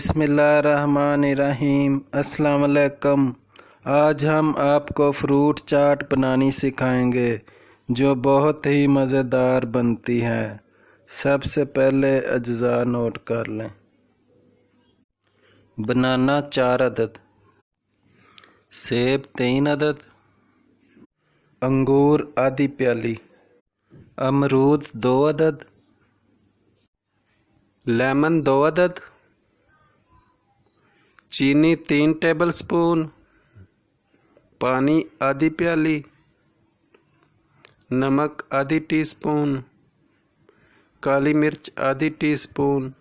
बिस्मिल्लाहिर्रहमानिर्रहीम। अस्सलाम वालेकुम। आज हम आपको फ्रूट चाट बनानी सिखाएंगे जो बहुत ही मज़ेदार बनती है। सबसे पहले अज्जा नोट कर लें। बनाना 4 अदद, सेब 3 अदद, अंगूर आधी प्याली, अमरूद 2 अदद, लेमन 2 अदद, चीनी 3 टेबलस्पून, पानी आधी प्याली, नमक आधी टीस्पून, काली मिर्च आधी टीस्पून,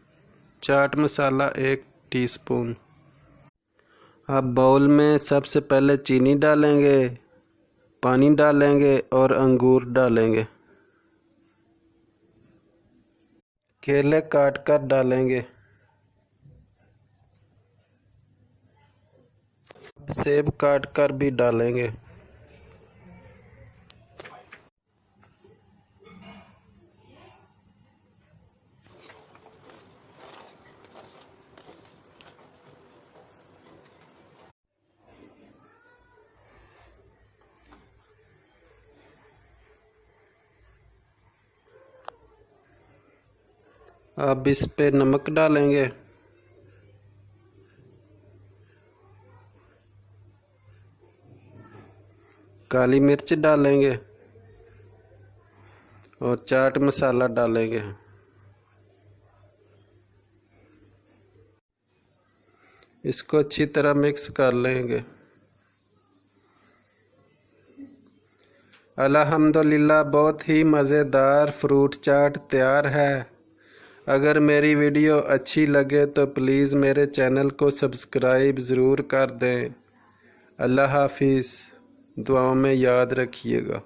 चाट मसाला 1 टीस्पून। अब बाउल में सबसे पहले चीनी डालेंगे, पानी डालेंगे और अंगूर डालेंगे। केले काट कर डालेंगे। सेब काट कर भी डालेंगे। अब इस पे नमक डालेंगे, काली मिर्च डालेंगे और चाट मसाला डालेंगे। इसको अच्छी तरह मिक्स कर लेंगे। अल्हम्दुलिल्लाह बहुत ही मज़ेदार फ्रूट चाट तैयार है। अगर मेरी वीडियो अच्छी लगे तो प्लीज़ मेरे चैनल को सब्सक्राइब ज़रूर कर दें। अल्लाह हाफिज़। दुआओं में याद रखिएगा।